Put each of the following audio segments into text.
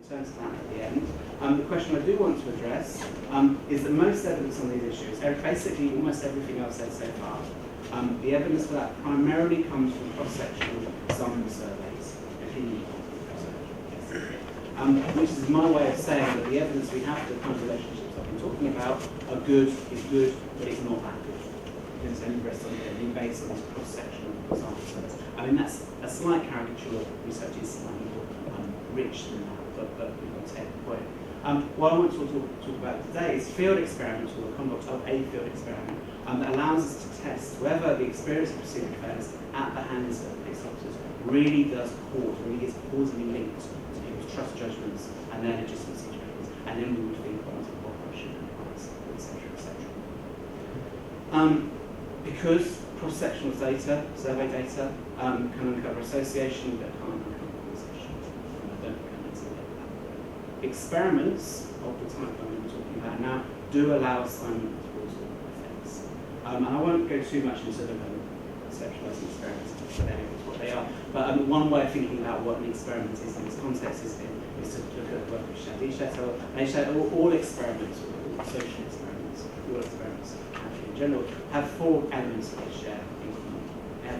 turn to that at the end. The question I do want to address is that most evidence on these issues, basically almost everything I've said so far, the evidence for that primarily comes from cross-sectional sample surveys, opinion research, which is my way of saying that the evidence we have for the kind of relationships I've been talking about are good, is good, but it's not that good. It's only based on this cross-sectional sample surveys. I mean, that's a slight caricature of research is slightly more rich than that, but we've got to take the point. What I want to talk about today is field experiments, or the conduct of a field experiment, that allows us to test whether the experience of procedural fairness at the hands of police officers really does really is causally linked to people's trust judgments and their legitimacy judgments, and then we would think on cooperation and advice, etc., etc. Because cross-sectional data, survey data, can uncover association, but can't uncover causation. I don't go into that. Experiments of the type I'm talking about now do allow assignment of causal effects. And I won't go too much into the conceptualizing experiments, but what they are. But one way of thinking about what an experiment is in this context is to look at the work of Shadi. All experiments, all social experiments, all experiments in general, have four elements that they share in common.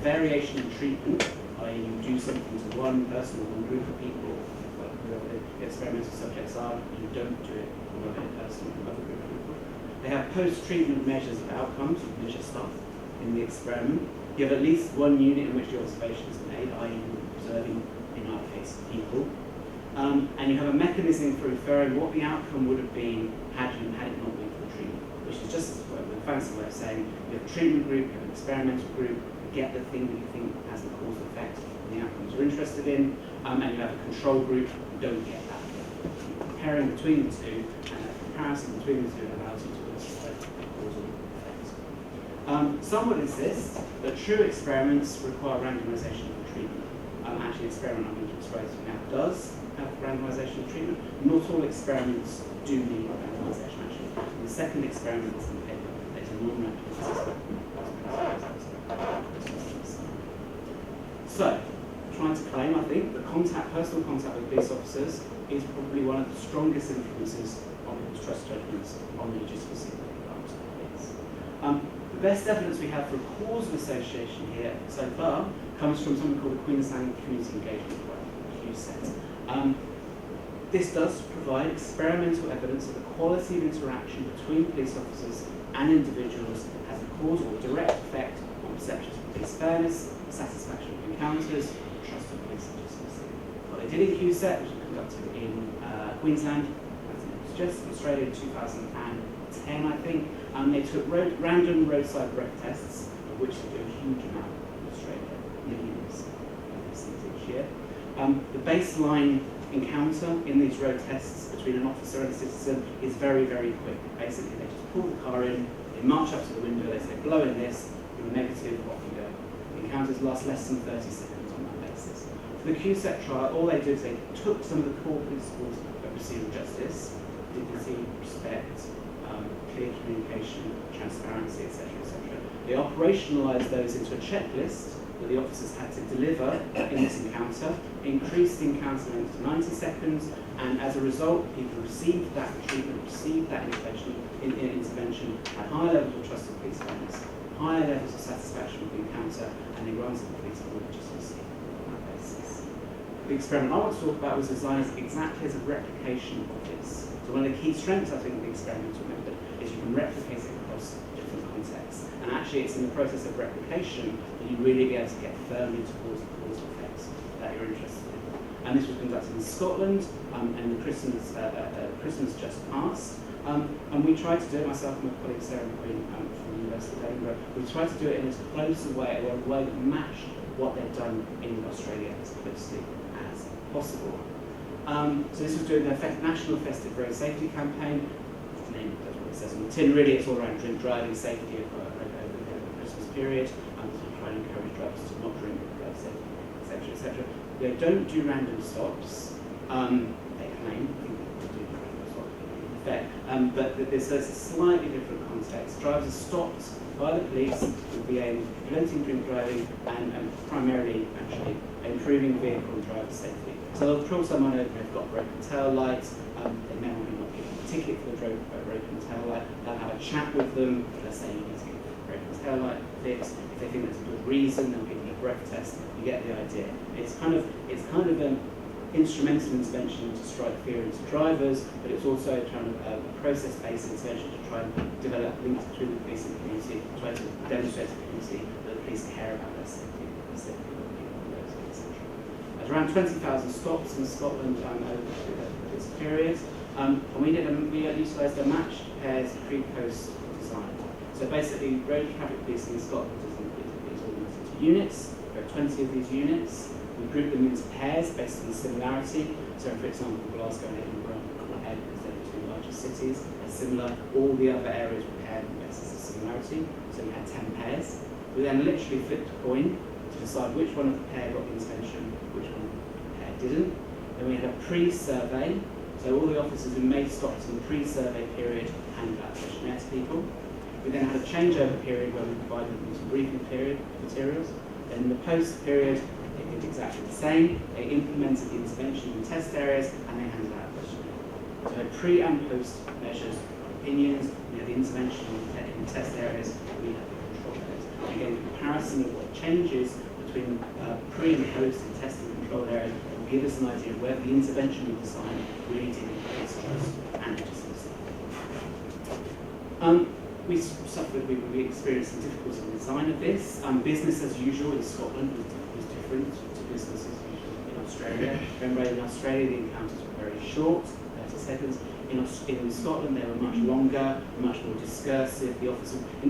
Variation in treatment, i.e. you do something to one person or one group of people, whoever the experimental subjects are, you don't do it to another person or another group of people. They have post-treatment measures of outcomes, you measure stuff in the experiment. You have at least one unit in which the observation is made, i.e. observing, in our case, people. And you have a mechanism for inferring what the outcome would have been had it not been for the treatment, which is just a fancy way of saying you have a treatment group, you have an experimental group, you get the thing that you think has the causal effect and the outcomes you're interested in, and you have a control group who don't get that. Comparing between the two, and a comparison between the two allows you to illustrate the causal effect. Some would insist that true experiments require randomization of the treatment. Actually, the experiment I'm going to describe to you now does have randomization of treatment. Not all experiments do need randomization, actually. In the second experiment that's in the paper, there's a non-randomized system. So, trying to claim, I think, that personal contact with police officers is probably one of the strongest influences on people's trust judgments on the legitimacy of the police. The best evidence we have for causal association here so far comes from something called the Queensland Community Engagement Program, QSET. This does provide experimental evidence of the quality of interaction between police officers and individuals has a causal or direct effect on perceptions of police fairness, satisfaction of encounters, trust of police legitimacy. What they did in QSET, which was conducted in Queensland, as it was just Australia in 2010, I think, they took random roadside breath tests, of which they do a huge amount in Australia, millions of these things each year. The baseline encounter in these road tests between an officer and a citizen is very, very quick. Basically, they just pull the car in, they march up to the window, they say, blow in this, you're negative, off you go. The encounters last less than 30 seconds on that basis. For the QSET trial, all they did is they took some of the core principles of procedural justice, dignity, respect, clear communication, transparency, etc., etc. They operationalised those into a checklist that the officers had to deliver in this encounter, increased the encounter length to 90 seconds, and as a result, people received that treatment, received that intervention, had higher levels of trust of police fairness, higher levels of satisfaction with the encounter, and they granted the police more legitimacy on that basis. The experiment I want to talk about was designed exactly as a replication of this. So one of the key strengths, I think, of the experimental method is you can replicate it across different contexts. And actually, it's in the process of replication that you really be able to get firmly towards the causal effects that you're interested in. And this was conducted in Scotland, and the Christmas just passed. And we tried to do it, myself and my colleague Sarah McQueen from the University of Edinburgh, we tried to do it in as close a way, or a way that matched what they'd done in Australia as closely as possible. So this was doing the National Festive Road Safety Campaign. The name does what it says on the tin. Really, it's all around driving safety over the Christmas period, and trying to encourage drivers to not drink, drive safely, etc., etc. They don't do random stops. They claim, I think they do random stops in effect, but there's a slightly different context. Drivers are stopped by the police with the aim of preventing drink driving and primarily, actually, improving vehicle and driver safety. So they'll pull someone over if they've got broken tail lights, they may or may not give them a ticket for the broken tail light, they'll have a chat with them, they'll say you need to get a broken tail light fixed. If they think that's a good reason, they'll give you a breath test. You get the idea. It's kind of an instrumental intervention to strike fear into drivers, but it's also kind of a process-based intervention to try and develop links between the police and the community, try to demonstrate to the community that the police care about their safety, etc. There's around 20,000 stops in Scotland over this period, and we utilised a matched pairs pre-post design. So basically, road traffic policing in Scotland is organised into units. There are 20 of these units. We group them into pairs based on similarity. So, for example, Glasgow and Edinburgh are paired because they're the two largest cities. They're similar. All the other areas were paired on the basis of similarity. So we had 10 pairs. We then literally flipped a coin to decide which one of the pair got the intervention, which one of the pair didn't. Then we had a pre-survey. So all the officers who made stops in the pre-survey period handed out questionnaire to people. We then had a changeover period where we provided them some briefing materials. Then in the post period, they did exactly the same. They implemented the intervention in test areas and they handed out a questionnaire. So pre and post measures, opinions, we had the intervention in test areas, we had the control areas. Again, the comparison of what changes between pre and post in test and control areas will give us an idea of whether the intervention we designed really did increase trust and legitimacy. We experienced some difficulties in the design of this. Business as usual in Scotland was different to business as usual in Australia. Remember, in Australia the encounters were very short, 30 seconds. In Scotland they were much longer, much more discursive.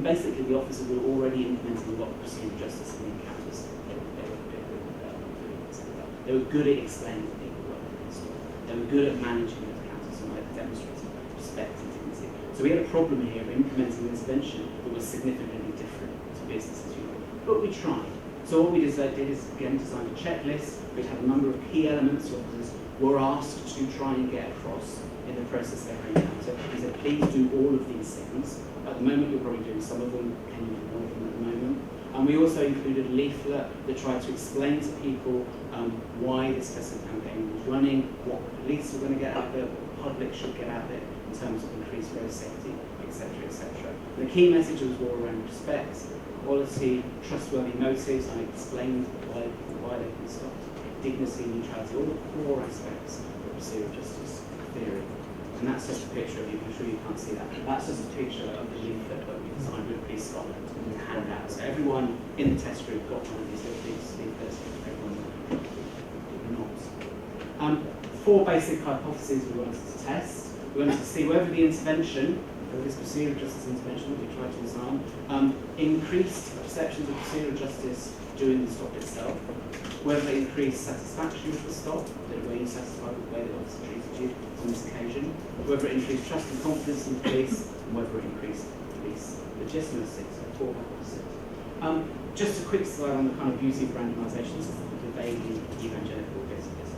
Basically the officers were already implementing a lot of procedural justice in the encounters. They were good at explaining to people what they stood. They were good at managing those encounters and demonstrating respect and dignity. So we had a problem here of implementing an intervention that was significantly different to business as usual. But we tried. So what we did is, again, design a checklist. We had a number of key elements officers were asked to try and get across in the process they were encountered. We said, please do all of these things. At the moment, you're probably doing some of them. Can you do one of them at the moment? And we also included a leaflet that tried to explain to people why this testing campaign was running, what the police were going to get out of it, what the public should get out of it in terms of increased road safety, etc., etc. And the key messages were all around respect, quality, trustworthy motives. I explained why they can stop. Dignity, neutrality, all the core aspects of procedural justice theory. And that's just a picture of you. I'm sure you can't see that. That's just a picture of the leaflet that we designed with Police Scotland to hand out. So everyone in the test group got one of these little leaflets. Everyone did not. 4 basic hypotheses we wanted to test. We wanted to see whether the intervention, this procedural justice intervention that we tried to design, increased perceptions of procedural justice during the stop itself, whether it increased satisfaction with the stop, were you satisfied with the way the officer treated you on this occasion, whether it increased trust and confidence in the police, and whether it increased police legitimacy. So 4 hypotheses. Just a quick slide on the kind of beauty of randomisation. This is the vaguely evangelical bit of this.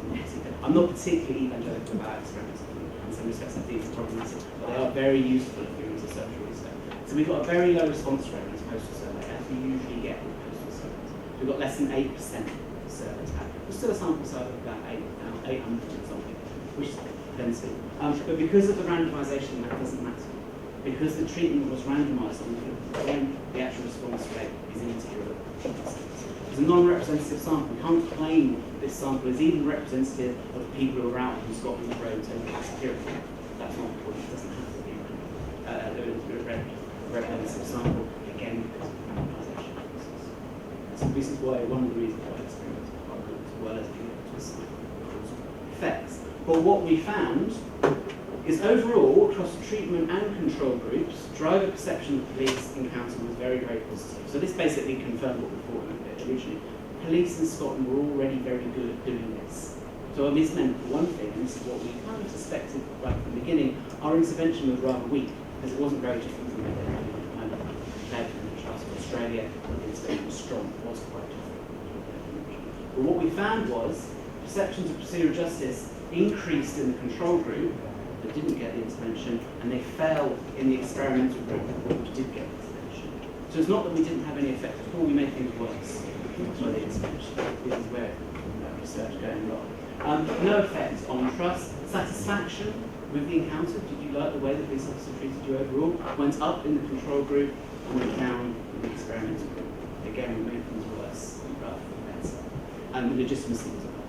I'm not particularly evangelical about experiments. In some respects, I think it's problematic, but they are very useful if you're into social research. So we've got a very low response rate in this postal survey, as we usually get with postal surveys. We've got less than 8% of surveys had. There's still a sample size of about 800 or something, which is plenty. But because of the randomisation, that doesn't matter. Because the treatment was randomised on the actual response rate is immaterial. It's a non-representative sample. We can't claim this sample is even representative of the people who are out on Scotland's roads over this period. That's not the point. It doesn't have to be a representative sample, again, because of randomisation. So this is why one of the reasons why experiments are quite good, as well as being able to assign causal effects. But what we found is overall, across the treatment and control groups, driver perception of police encounter was very, very positive. So this basically confirmed what we thought originally. Police in Scotland were already very good at doing this. So this meant one thing, and this is what we kind of suspected right from the beginning, our intervention was rather weak, because it wasn't very different from what they were doing at the moment. Compared to the trials of Australia, the intervention was strong, it was quite different. But what we found was, perceptions of procedural justice increased in the control group, that didn't get the intervention, and they fell in the experimental group, which did get the intervention. So it's not that we didn't have any effect at all, we made things worse by the intervention. This is where No effect on trust. Satisfaction with the encounter. Did you like the way the police officer treated you overall? Went up in the control group and went down in the experimental group. Again, we made things worse rather than better. And the legitimacy was about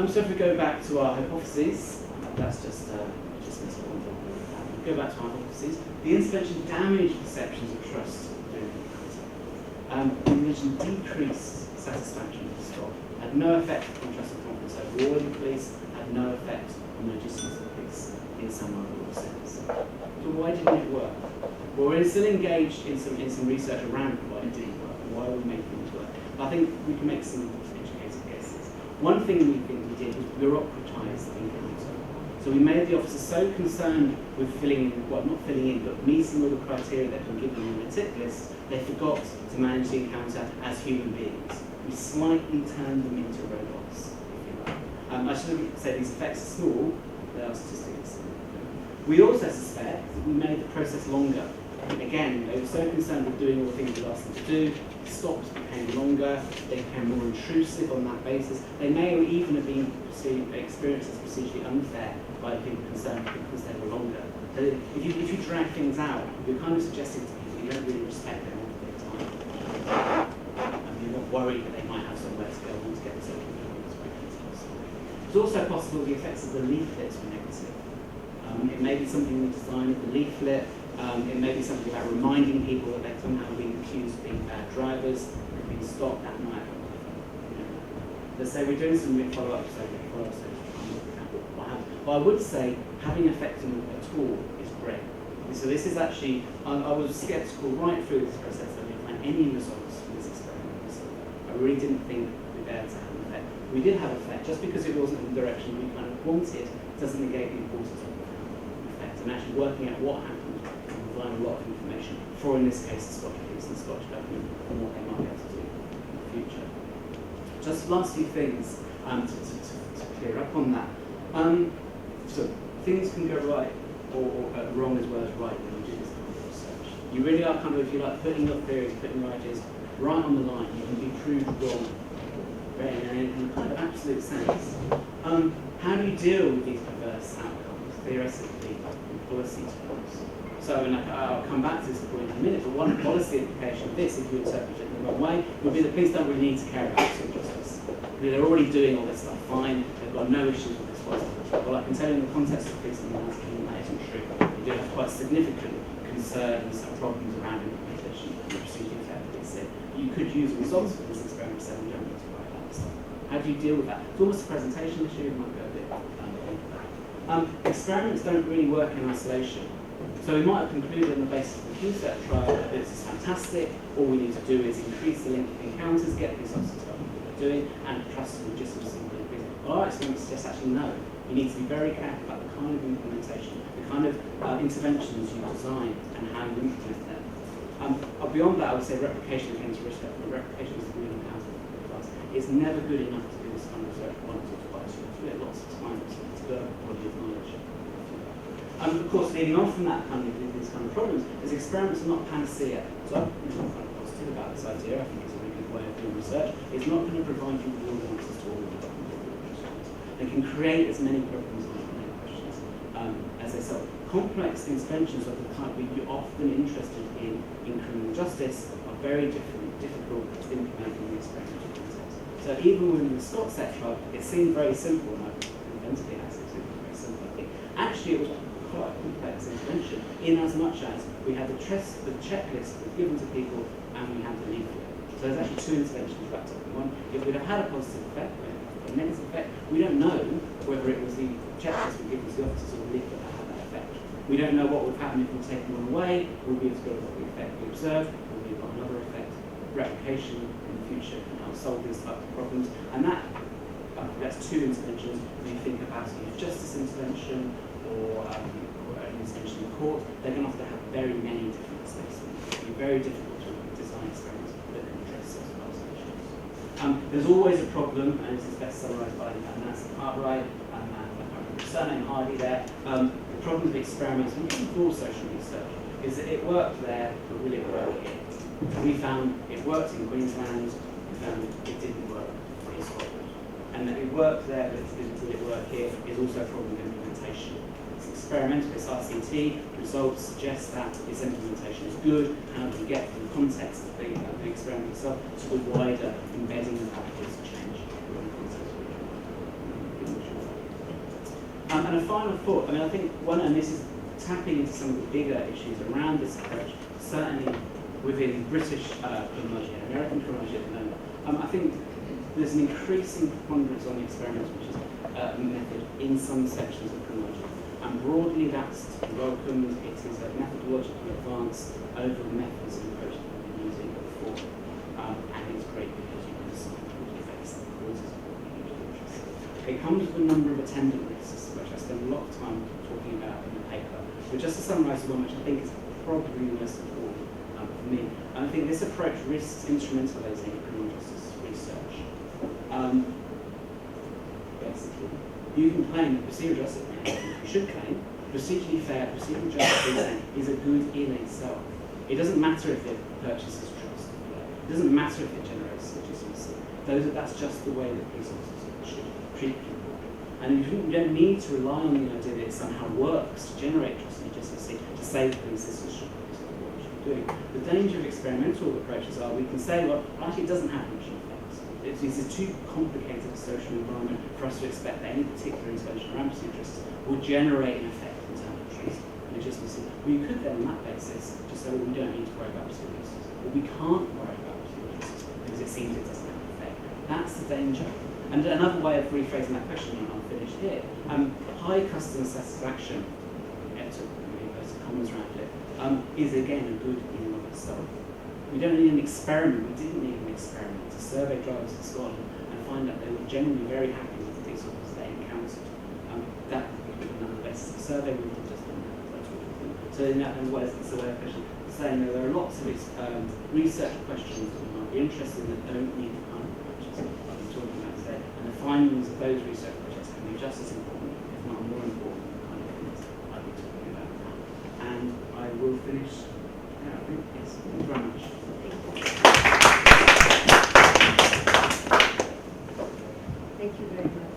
it. So if we go back to our hypotheses, that's just dismissal. Go back to our hypotheses. The intervention damaged perceptions of trust during the intervention decreased satisfaction with the stop, had no effect on trust and confidence overall in the police, had no effect on the legitimacy of the police in some other sense. So why didn't it work? Well, we're still engaged in some research around why it didn't work and why we make things work. But I think we can make some educated guesses. One thing we think we did was bureaucratise the encounter. So we made the officers so concerned with filling in, well, not filling in, but meeting all the criteria that were given in the tick list, they forgot to manage the encounter as human beings. We slightly turned them into robots, if you like. I should say these effects are small, they are statistics. We also suspect that we made the process longer. Again, they were so concerned with doing all the things we asked them to do, stops became longer, they became more intrusive on that basis. They may even have been experienced as procedurally unfair by the people concerned because they were longer. So if you drag things out, you're kind of suggesting to people you don't really respect them all the time. And you're not worried that they might have somewhere to go on to get this over as quickly as possible. It's also possible the effects of the leaflets were negative. It may be something in the design of the leaflet. It may be something about reminding people that they're somehow being accused of being bad drivers, of being stopped. That might have Let's say we're doing some follow-up, but I would say having effect on them at all is great. So this is actually, I was sceptical right through this process that we find any results from this experiment. So I really didn't think we'd be able to have an effect. We did have effect, just because it wasn't in the direction we kind of wanted, doesn't negate the importance of the effect. And actually working out what happened and providing a lot of information for, in this case, the Scottish police and the Scottish government on what they might be able to do in the future. Just last few things to clear up on that. So things can go right or wrong as well as right when you do this kind of research. You really are kind of, if you like, putting your theories, putting your ideas right on the line. You can be proved wrong in kind of absolute sense. How do you deal with these perverse outcomes, theoretically, in policy terms? So, and I'll come back to this point in a minute, but one policy implication of this, if you interpret it in the wrong way, would be that police don't really need to care about civil justice. They're already doing all this stuff fine, they've got no issues with this whatsoever. Well, I can tell you in the context of police and that isn't true. You do have quite significant concerns and problems around implementation and procedure effectively. You could use results for this experiment to say we don't need to worry about this stuff. How do you deal with that? It's almost a presentation issue, it might go a bit into that. Experiments don't really work in isolation. So we might have concluded on the basis of the Q-set trial that this is fantastic, all we need to do is increase the length of encounters, get these officers to what they're doing, and trust and legitimacy will increase. Well, our experiment suggests actually no. You need to be very careful about the kind of implementation, the kind of interventions you design, and how you implement them. Beyond that, I would say replication against risk, replication is really important for us. It's never good enough to do this kind of research once or twice. You have to do it lots of times to learn a body of knowledge. Of course, leading on from that kind of these kind of problems, is experiments are not panacea. So I'm kind of positive about this idea. I think it's a really good way of doing research. It's not going to provide you with all the answers to all of the questions. They can create as many problems as many questions. As I said, complex interventions of the type you're often interested in criminal justice are very difficult to implement in the experimental context. So even when the Scott set trial, it seemed very simple, and I invented it as it seemed very simple. I think actually it was quite a complex intervention, in as much as we had the checklist that was given to people and we had the leaflet. So there's actually two interventions wrapped up in one. If we'd have had a positive effect, a negative effect, we don't know whether it was the checklist we given to the officers or the leaflet that had that effect. We don't know what would happen if we take one away. We'll be able to go with the effect we observed, or we've got another effect. Replication in the future can help solve these types of problems. And that's two interventions. When you think about a youth justice intervention or an intervention in court, they're going to have to have very many different steps. It'll be very difficult to design experiments that can address those types of issues. There's always a problem, and this is best summarised by Nancy Cartwright and surname Hardy there. The problem with experiments, and even for all social research, is that it worked there, but will it work here? We found it worked in Queensland, we found it didn't work in Scotland. work there, but did it work here, is also a problem with implementation. It's experimental, it's RCT, results suggest that its implementation is good. How do you get from the context of the experiment itself to the wider embedding of practice change? And a final thought, I think and this is tapping into some of the bigger issues around this approach, certainly within British criminology and American criminology at the moment. I think there's an increasing preponderance on the experimental method in some sections of criminology. And broadly that's welcomed. It is a methodological advance over the methods and approaches we've been using before. And it's great because you can decide what effects and causes of what you do. It comes with a number of attendant risks, which I spend a lot of time talking about in the paper. But just to summarise the one which I think is probably the most important for me, and I think this approach risks instrumentalising criminal justice research. Basically, you can claim that procedural justice, you should claim, procedurally fair, procedural justice is a good in itself. It doesn't matter if it purchases trust. It doesn't matter if it generates legitimacy. That's just the way that police officers should treat people. And you don't need to rely on the idea that it somehow works to generate trust and legitimacy to say that police systems should be what we should be doing. The danger of experimental approaches are we can say, well, actually it doesn't have much effect. It's a too complicated a social environment for us to expect that any particular intervention around procedural justice will generate an effect in terms of trust and legitimacy. Well, you could then, on that basis, just say, well, we don't need to worry about procedural justice. Well, we can't worry about procedural justice because it seems it doesn't have an effect. That's the danger. And another way of rephrasing that question, and I'll finish here, high customer satisfaction, to inverted commas around it, is again a good in and of itself. We don't need an experiment, we didn't need an experiment to survey drivers in Scotland and find out they were generally very happy with the police officers they encountered. That would be another basis of survey, we would have just done that. So in that way, it's a way of saying that there are lots of research questions that we might be interested in that don't need the kind of approaches I've been talking about today. And the findings of those research projects can be just as important, if not more important, than the kind of things I've been talking about now. And I will finish. Yeah, I think, yes, thank you very much. Thank you very much.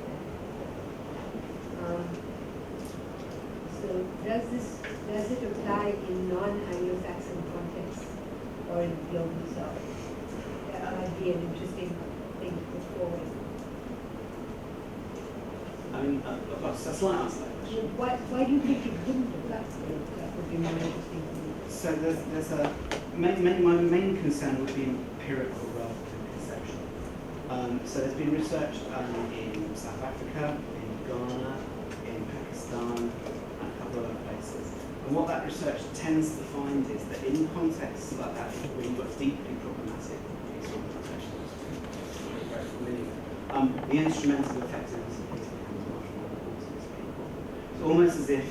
So does it apply in non-Anglo-Saxon contexts or in global south? That might be an interesting thing to put forward. I've got a slight answer to that question. Why do you think it wouldn't apply? That would be more interesting to me. So my main concern would be empirical rather than conceptual. So there's been research in South Africa, in Ghana, in Pakistan, and a couple of other places. And what that research tends to find is that in contexts like that, where you've got deeply problematic police organisations, very familiar, the instrumental effectiveness of police becomes much more important to people. It's almost as if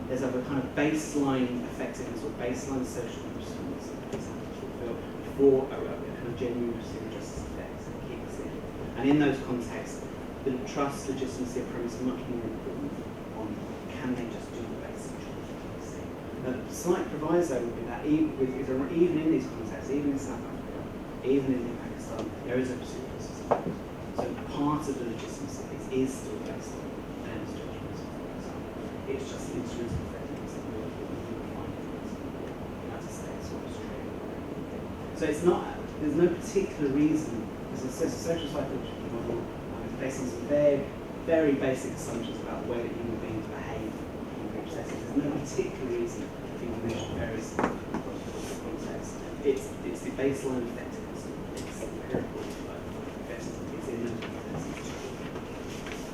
there's a kind of baseline effectiveness or baseline social response that police have to fulfill before a kind of genuine procedural justice effect kicks in. And in those contexts, the trust, legitimacy, and premise are much more important on can they just do the basic job. The slight proviso would be that even in these contexts, even in South Africa, even in Pakistan, there is a procedural justice effect. So part of the legitimacy is still based on fairness judgments. It's just the instrumental effectiveness that we're finding in the United States or Australia. So it's not, there's no particular reason, there's a social psychological model based on some very, very basic assumptions about the way that human beings behave in group settings. There's no particular reason for information varies in context. It's the baseline effectiveness, it's empirical effectiveness, it's in those contexts.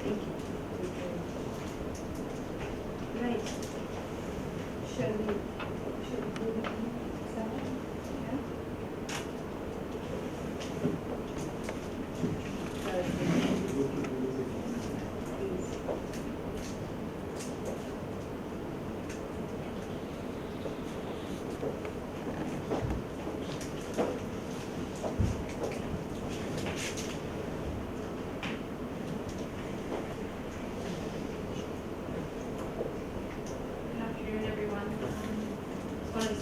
Thank you. Right. Shall we do the summary? Yeah?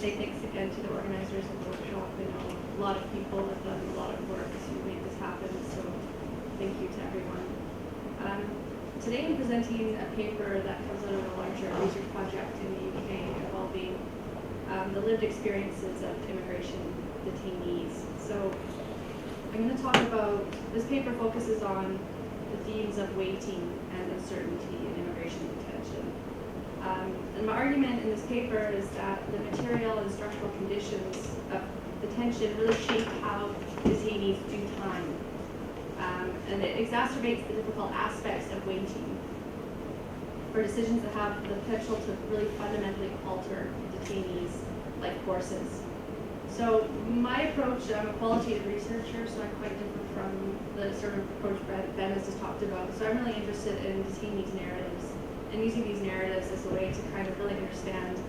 Say thanks again to the organizers of the workshop. I know a lot of people have done a lot of work to make this happen, so thank you to everyone. today I'm presenting a paper that comes out of a larger research project in the UK involving the lived experiences of immigration detainees. So I'm going to talk about, this paper focuses on the themes of waiting and uncertainty in immigration detention. And my argument in this paper is that the material and structural conditions of detention really shape how detainees do time. And it exacerbates the difficult aspects of waiting for decisions that have the potential to really fundamentally alter detainees' life courses. So my approach, I'm a qualitative researcher, so I'm quite different from the sort of approach Ben has just talked about. So I'm really interested in detainees' narratives and using these narratives as a way to kind of really understand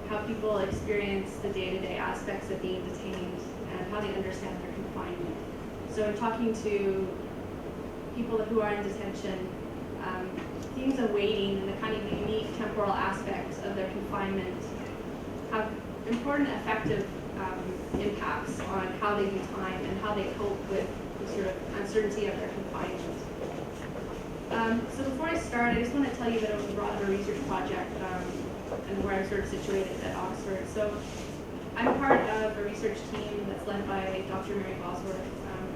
how people experience the day-to-day aspects of being detained and how they understand their confinement. So in talking to people who are in detention, themes of waiting and the kind of unique temporal aspects of their confinement have important effective impacts on how they do time and how they cope with the sort of uncertainty of their confinement. So before I start, I just want to tell you a bit about the broader research project and where I'm sort of situated at Oxford. So I'm part of a research team that's led by Dr. Mary Bosworth,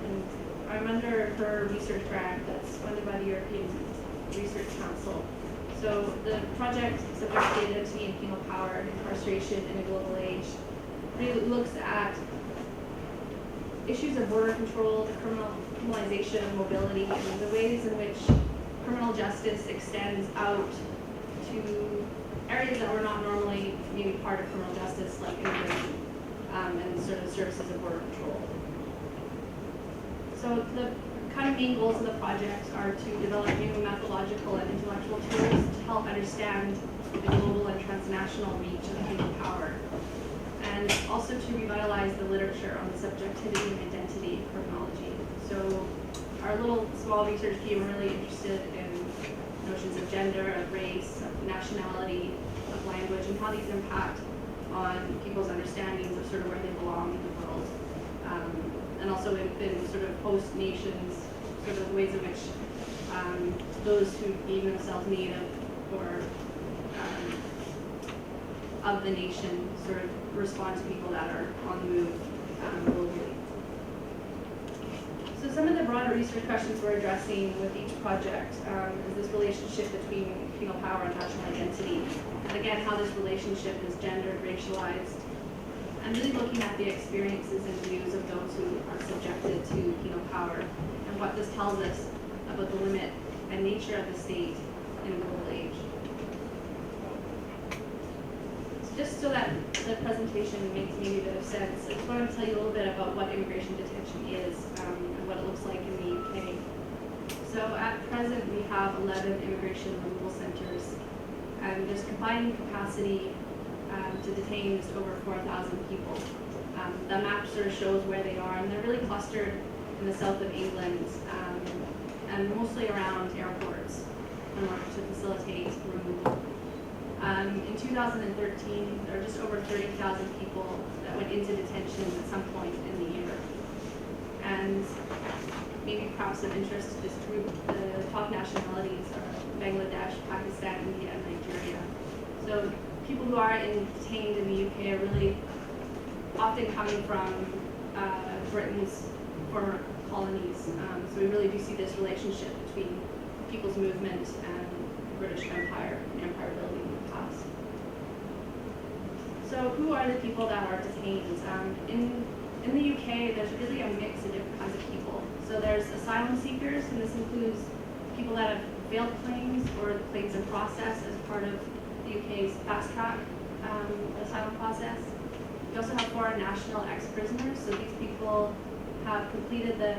and I'm under her research grant that's funded by the European Research Council. So the project, Subject Data to and Penal Power, Incarceration in a Global Age, really looks at issues of border control, the criminalization of mobility, and the ways in which criminal justice extends out to areas that were not normally maybe part of criminal justice, like immigration and sort of services of border control. So the kind of main goals of the project are to develop new methodological and intellectual tools to help understand the global and transnational reach of penal power, and also to revitalize the literature on the subjectivity and identity of criminology. So our little small research team are really interested in notions of gender, of race, of nationality, of language, and how these impact on people's understandings of sort of where they belong in the world. And also in sort of host nations, sort of ways in which those who deem themselves native or of the nation sort of respond to people that are on the move globally. So some of the broader research questions we're addressing with each project is this relationship between penal power and national identity. And again, how this relationship is gendered, racialized, and really looking at the experiences and views of those who are subjected to penal power and what this tells us about the limit and nature of the state in a global age. Just so that the presentation makes maybe a bit of sense, I just want to tell you a little bit about what immigration detention is and what it looks like in the UK. So at present, we have 11 immigration removal centres, and there's combined capacity to detain just over 4,000 people. The map sort of shows where they are, and they're really clustered in the south of England and mostly around airports in order to facilitate removal. In 2013, there were just over 30,000 people that went into detention at some point in the year. And maybe perhaps of interest to this group, the top nationalities are Bangladesh, Pakistan, India, and Nigeria. So people who are detained in the UK are really often coming from Britain's former colonies. So we really do see this relationship between people's movement and British Empire and empire building in the past. So who are the people that are detained? In the UK, there's really a mix of different kinds of people. So there's asylum seekers, and this includes people that have failed claims or claims in process as part of the UK's fast track asylum process. We also have foreign national ex-prisoners, so these people have completed the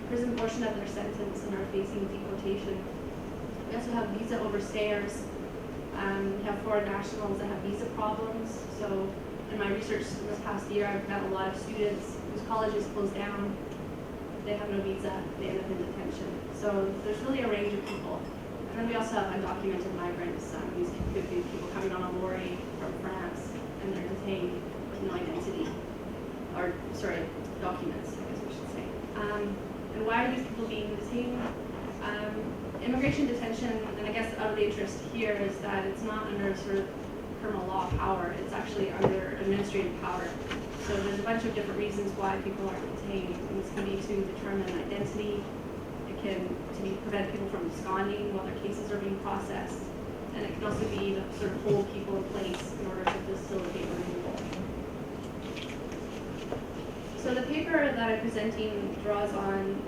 prison portion of their sentence and are facing deportation. We also have visa overstayers. We have foreign nationals that have visa problems. So in my research this past year, I've met a lot of students whose colleges closed down. They have no visa, they end up in detention. So there's really a range of people. And then we also have undocumented migrants. These could be people coming on a lorry from France, and they're detained with no identity, or sorry, documents, I guess we should say. And why are these people being detained? Immigration detention, and I guess out of the interest here is that it's not under sort of criminal law power, it's actually under administrative power. So there's a bunch of different reasons why people are detained. And this can be to determine identity, it can prevent people from absconding while their cases are being processed, and it can also be to sort of hold people in place in order to facilitate removal. So the paper that I'm presenting draws on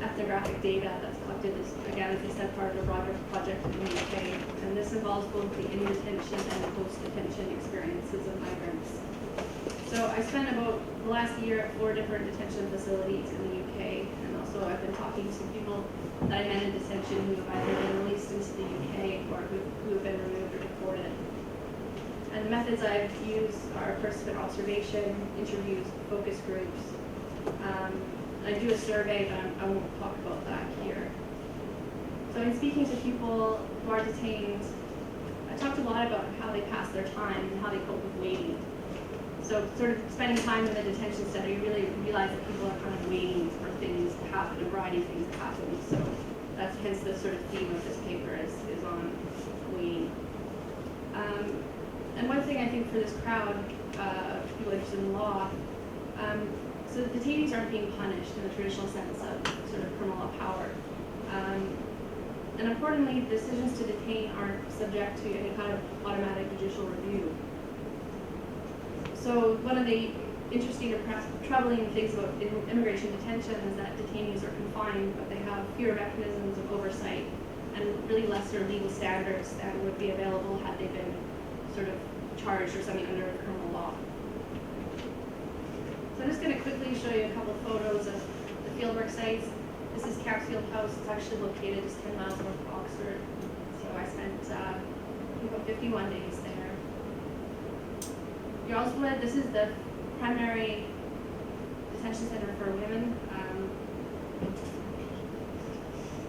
ethnographic data that's collected, again, as I said, part of the broader project in the UK, and this involves both the in-detention and post-detention experiences of migrants. So I spent about the last year at 4 different detention facilities in the UK, and also I've been talking to people that I met in detention who have either been released into the UK or who have been removed or deported. And the methods I've used are participant observation, interviews, focus groups. I do a survey, but I won't talk about that here. So in speaking to people who are detained, I talked a lot about how they pass their time and how they cope with waiting. So sort of spending time in the detention center, you really realize that people are kind of waiting for things to happen, a variety of things to happen. So that's hence the sort of theme of this paper is on waiting. And one thing I think for this crowd of people interested in law, so the detainees aren't being punished in the traditional sense of sort of criminal law power. And importantly, decisions to detain aren't subject to any kind of automatic judicial review. So one of the interesting or perhaps troubling things about immigration detention is that detainees are confined, but they have fewer mechanisms of oversight and really lesser legal standards that would be available had they been sort of charged or something under criminal law. So I'm just going to quickly show you a couple of photos of the fieldwork sites. This is Capsfield House. It's actually located just 10 miles north of Oxford. So I spent about 51 days there. Yarlswood, this is the primary detention center for women.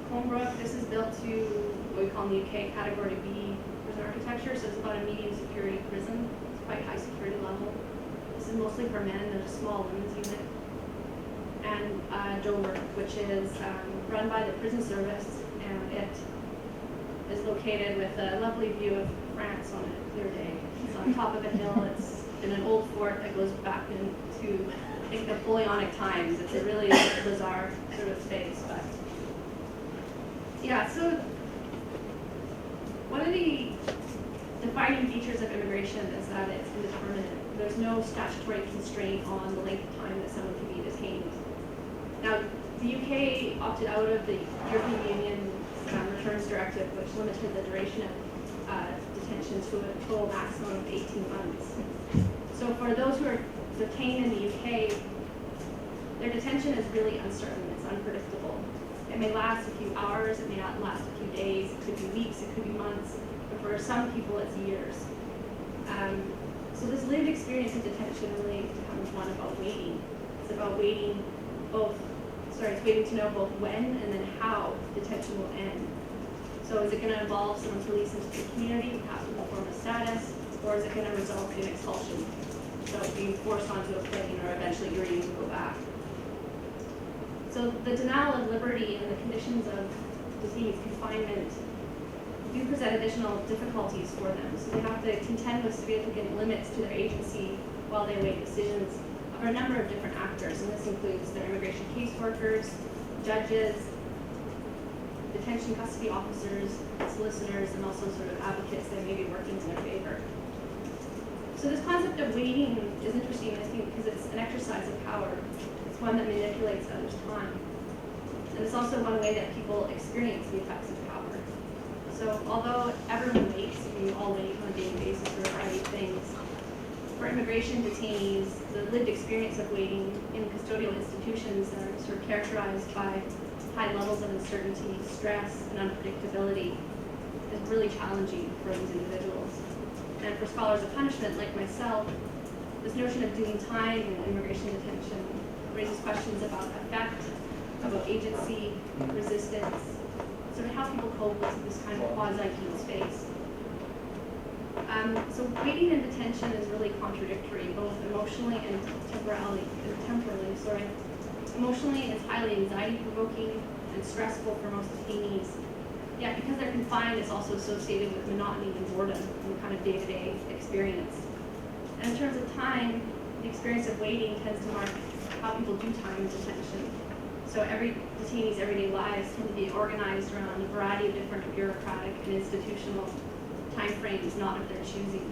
Colnbrook, this is built to what we call in the UK Category B prison architecture, so it's about a medium security prison. It's quite high security level. This is mostly for men. There's a small women's unit. And Dover, which is run by the prison service, and it is located with a lovely view of France on a clear day. It's on top of a hill. It's in an old fort that goes back into, I think, Napoleonic times. It's a really bizarre sort of space, but yeah. So one of the defining features of immigration is that it's indeterminate. There's no statutory constraint on the length of time that someone can be detained. Now, the UK opted out of the European Union Returns Directive, which limited the duration of detention to a total maximum of 18 months. So for those who are detained in the UK, their detention is really uncertain, it's unpredictable. It may last a few hours, it may not last a few days, it could be weeks, it could be months, but for some people it's years. So this lived experience of detention really becomes one about waiting. It's about waiting it's waiting to know both when and then how detention will end. So is it going to involve someone's release into the community, perhaps in the form of status, or is it going to result in expulsion? So being forced onto a plane or eventually agreeing to go back. So the denial of liberty and the conditions of disease, confinement, do present additional difficulties for them. So they have to contend with significant limits to their agency while they await decisions of a number of different actors, and this includes their immigration caseworkers, judges, detention custody officers, solicitors, and also sort of advocates that may be working in their favor. So this concept of waiting is interesting, I think, because it's an exercise of power. It's one that manipulates others' time. And it's also one way that people experience the effects of power. So although everyone waits, and we all wait on a daily basis for a variety of things, for immigration detainees, the lived experience of waiting in custodial institutions that are sort of characterized by high levels of uncertainty, stress, and unpredictability is really challenging for these individuals. And for scholars of punishment like myself, this notion of doing time in immigration detention raises questions about affect, about agency, resistance, sort of how people cope with this kind of quasi-human space. So waiting in detention is really contradictory, both emotionally and temporally. Emotionally, it's highly anxiety-provoking and stressful for most detainees. Yet, because they're confined, it's also associated with monotony and boredom and kind of day-to-day experience. And in terms of time, the experience of waiting tends to mark how people do time in detention. So every detainee's everyday lives tend to be organized around a variety of different bureaucratic and institutional timeframes, not of their choosing.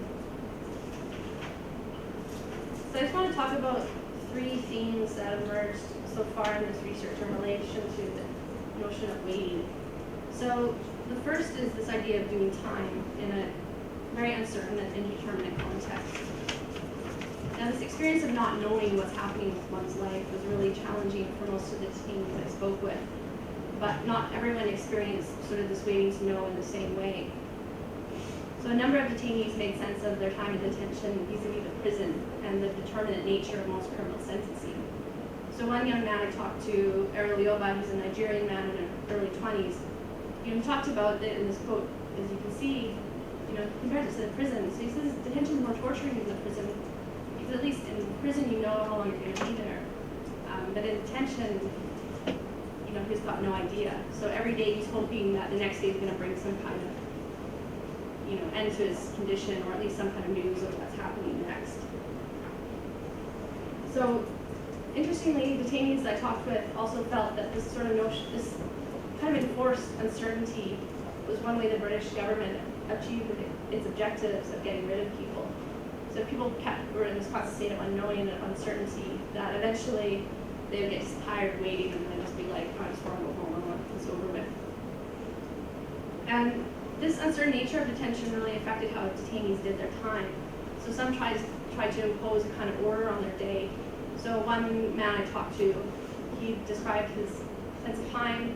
So I just want to talk about 3 themes that emerged so far in this research in relation to the notion of waiting. So the first is this idea of doing time in a very uncertain and indeterminate context. Now, this experience of not knowing what's happening with one's life was really challenging for most of the detainees I spoke with, but not everyone experienced sort of this waiting to know in the same way. So a number of detainees made sense of their time in detention vis-a-vis the prison and the determinate nature of most criminal sentencing. So one young man I talked to, Erolioba, who's a Nigerian man in his early 20s, he talked about it in this quote, as you can see, compared to the prison. So he says detention is more torturing than the prison, because at least in prison you know how long you're going to be there. But in detention, he's got no idea. So every day he's hoping that the next day is going to bring some kind of end to his condition, or at least some kind of news of what's happening next. So, interestingly, detainees I talked with also felt that this sort of notion, this kind of enforced uncertainty was one way the British government achieved its objectives of getting rid of people. So people were in this constant state of unknowing and uncertainty that eventually they would get tired of waiting and they'd just be like, I just want to go home, I want this over with. And this uncertain nature of detention really affected how detainees did their time. So some tried to impose a kind of order on their day. So one man I talked to, he described his sense of time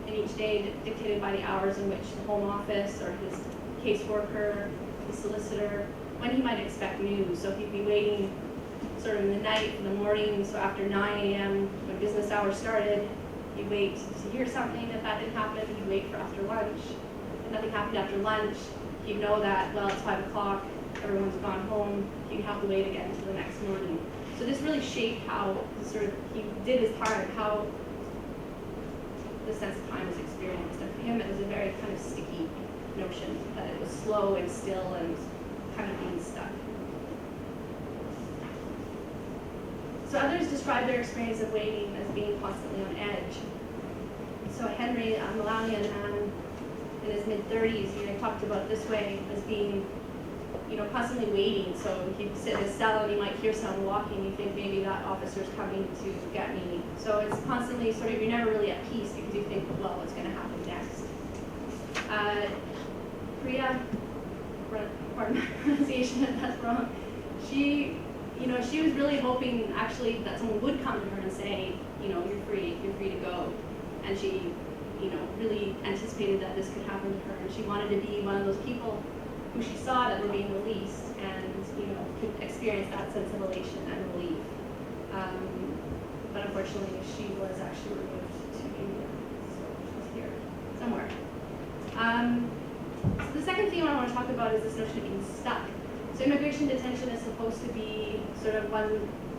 in each day dictated by the hours in which the Home Office or his caseworker, his solicitor, when he might expect news. So he'd be waiting sort of in the night, in the morning, so after 9 a.m. when business hours started, he'd wait to hear something. If that didn't happen, he'd wait for after lunch. Nothing happened after lunch, he'd know that, well, it's 5 o'clock, everyone's gone home, he'd have to wait again until the next morning. So this really shaped how he did his part, how the sense of time was experienced. And for him, it was a very kind of sticky notion, that it was slow and still and kind of being stuck. So others describe their experience of waiting as being constantly on edge. So Henry, a Malawian man, in his mid-30s, he talked about this way as being, constantly waiting. So he'd sit in his cell and he might hear someone walking. You think maybe that officer's coming to get me. So it's constantly sort of, you're never really at peace because you think, well, what's going to happen next? Priya, pardon my pronunciation if that's wrong. She was really hoping actually that someone would come to her and say, you're free to go. And she really anticipated that this could happen to her, and she wanted to be one of those people who she saw that were being released and could experience that sense of elation and relief. But unfortunately, she was actually removed to India, so she's here somewhere. So the second theme I want to talk about is this notion of being stuck. So immigration detention is supposed to be sort of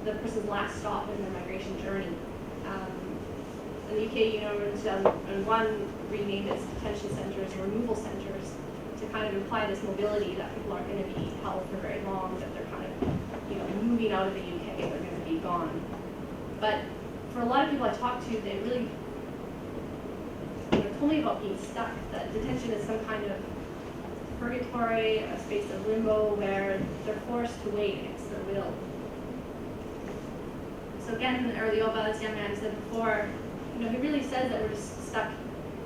the person's last stop in their migration journey. In the UK, in 2001, renamed its detention centres or removal centres to kind of imply this mobility that people aren't going to be held for very long, that they're kind of, moving out of the UK, they're going to be gone. But for a lot of people I talked to, they really told me about being stuck, that detention is some kind of purgatory, a space of limbo where they're forced to wait against their will. So again, Erolioba, this young man said before, he really says that we're just stuck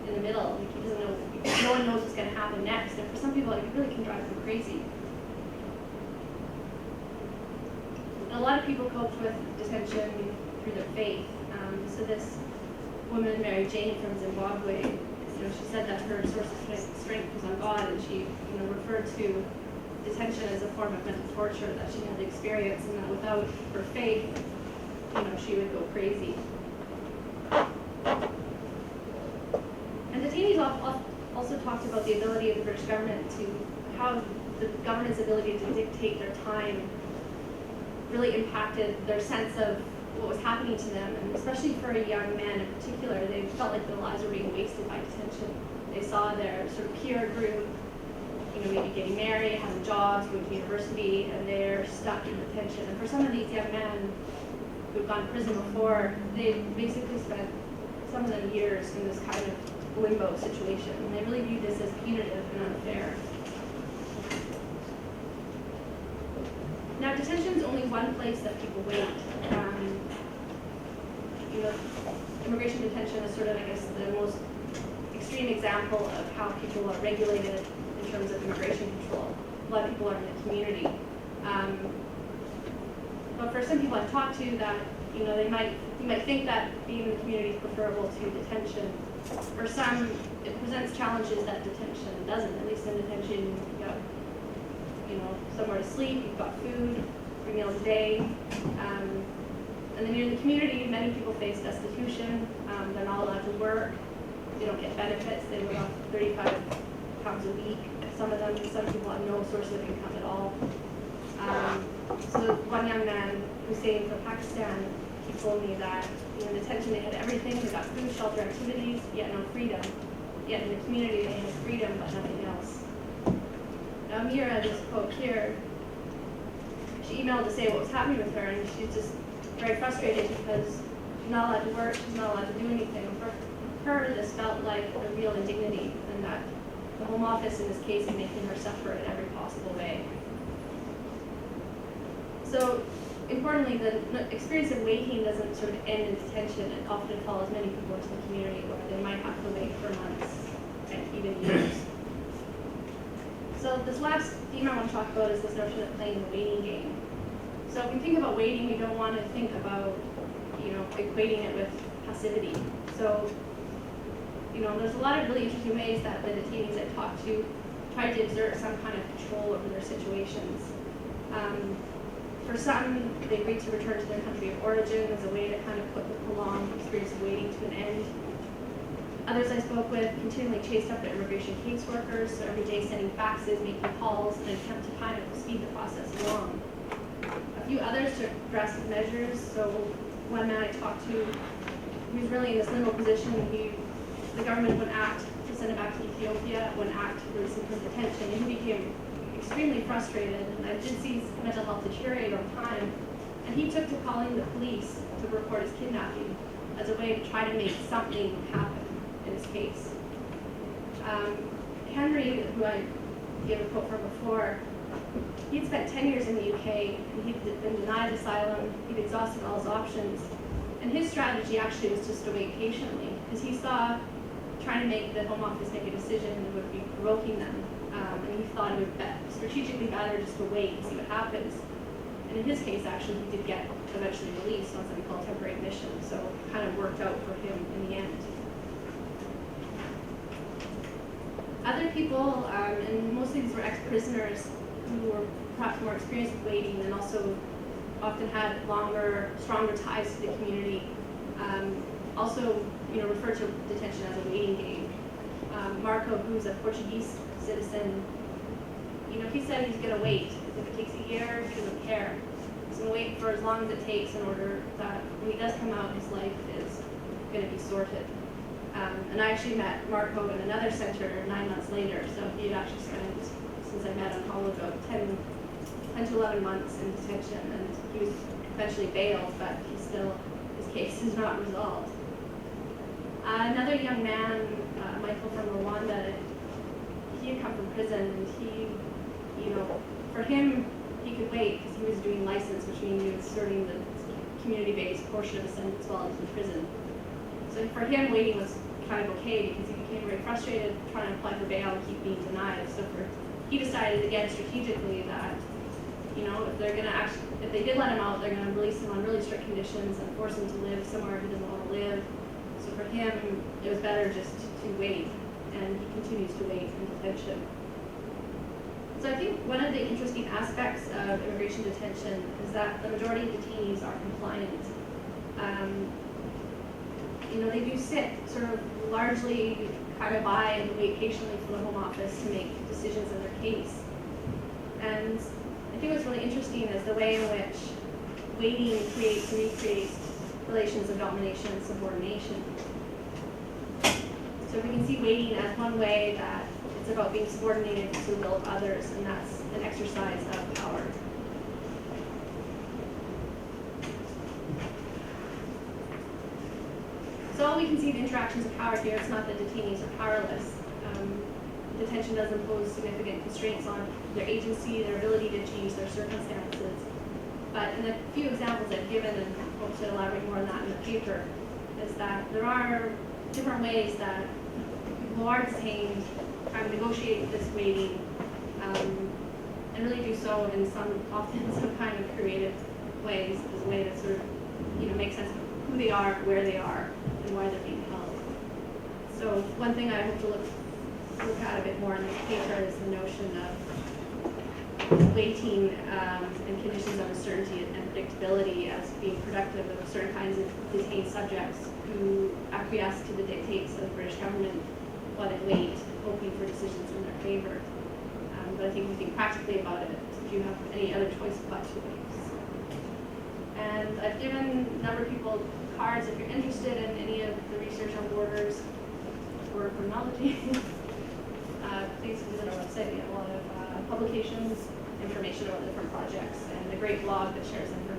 in the middle. He doesn't know, no one knows what's going to happen next. And for some people, it really can drive them crazy. And a lot of people coped with detention through their faith. So this woman, Mary Jane from Zimbabwe, she said that her source of strength was on God, and she, referred to detention as a form of mental torture that she had experienced, and that without her faith, she would go crazy. And detainees also talked about the ability of the British government how the government's ability to dictate their time really impacted their sense of what was happening to them, and especially for a young man in particular, they felt like their lives were being wasted by detention. They saw their sort of peer group, maybe getting married, having jobs, going to university, and they're stuck in detention. And for some of these young men who've gone to prison before, they basically spent some of them years in this kind of limbo situation, and they really viewed this as punitive and unfair. Now, detention is only one place that people wait. Immigration detention is sort of, I guess, the most extreme example of how people are regulated in terms of immigration control. A lot of people are in the community. But for some people I've talked to that, you might think that being in the community is preferable to detention. For some, it presents challenges that detention doesn't. At least in detention, you've got, somewhere to sleep, you've got food, 3 meals a day. And then you're in the community, many people face destitution. They're not allowed to work. They don't get benefits. They live off 35 pounds a week. Some people have no source of income at all. So one young man Hussein from Pakistan, he told me that in detention they had everything. They got food, shelter, activities, yet no freedom. Yet in the community they had freedom but nothing else. Now Mira, this quote here, she emailed to say what was happening with her, and she's just very frustrated because she's not allowed to work, she's not allowed to do anything. For her, this felt like a real indignity, and that the Home Office in this case is making her suffer in every possible way. So, importantly, the experience of waiting doesn't sort of end in detention. It often follows many people into the community where they might have to wait for months and even years. So this last theme I want to talk about is this notion of playing the waiting game. So if we think about waiting, we don't want to think about, equating it with passivity. So, there's a lot of really interesting ways that the detainees I talked to try to exert some kind of control over their situations. For some, they agreed to return to their country of origin as a way to kind of put the prolonged experience of waiting to an end. Others I spoke with continually chased up their immigration caseworkers, so every day sending faxes, making calls, in an attempt to kind of speed the process along. A few others took drastic measures. So one man I talked to, he was really in this limbo position. The government wouldn't act to send him back to Ethiopia, wouldn't act to release him from detention, and he became extremely frustrated. And I did see his mental health deteriorate over time, and he took to calling the police to report his kidnapping as a way to try to make something happen in his case. Henry, who I gave a quote from before, he'd spent 10 years in the UK, and he'd been denied asylum. He'd exhausted all his options. And his strategy actually was just to wait patiently, because he saw trying to make the Home Office make a decision would be provoking them. And he thought it would be strategically better just to wait and see what happens. And in his case, actually, he did get eventually released on something called temporary admission, so it kind of worked out for him in the end. Other people, and mostly these were ex-prisoners who were perhaps more experienced with waiting and also often had longer, stronger ties to the community, also referred to detention as a waiting game. Marco, who's a Portuguese citizen, he said he's going to wait. If it takes a year, he doesn't care. He's going to wait for as long as it takes in order that when he does come out, his life is going to be sorted. And I actually met Marco in another center 9 months later, so he had actually spent, since I met him, probably about 10 to 11 months in detention, and he was eventually bailed, but his case is not resolved. Another young man, Michael from Rwanda, he had come from prison, and for him, he could wait because he was doing license, which means he was serving the community-based portion of the sentence while he was in prison. So for him, waiting was kind of okay because he became very frustrated trying to apply for bail and keep being denied. So he decided again strategically that, if they did let him out, they're going to release him on really strict conditions and force him to live somewhere he doesn't want to live. So for him, it was better just to wait, and he continues to wait in detention. So I think one of the interesting aspects of immigration detention is that the majority of detainees are compliant. They do sit sort of largely kind of by and wait patiently for the Home Office to make decisions in their case. And I think what's really interesting is the way in which waiting creates and recreates relations of domination and subordination. So we can see waiting as one way that it's about being subordinated to the will of others, and that's an exercise of power. So we can see the interactions of power here. It's not that detainees are powerless. Detention does impose significant constraints on their agency, their ability to change their circumstances. But in the few examples I've given, and hope to elaborate more on that in the paper, is that there are different ways that people who are detained kind of negotiate this waiting, and really do so in often some kind of creative ways, as a way that sort of, makes sense of who they are, where they are, and why they're being held. So one thing I hope to look at a bit more in this paper is the notion of waiting and conditions of uncertainty and predictability as being productive of certain kinds of detained subjects who acquiesce to the dictates of the British government while they wait, hoping for decisions in their favor. But I think if you think practically about it, do you have any other choice but to wait? And I've given a number of people cards if you're interested in any of the research on borders or criminology. Please visit our website. We have a lot of publications, information about the different projects, and a great blog that shares information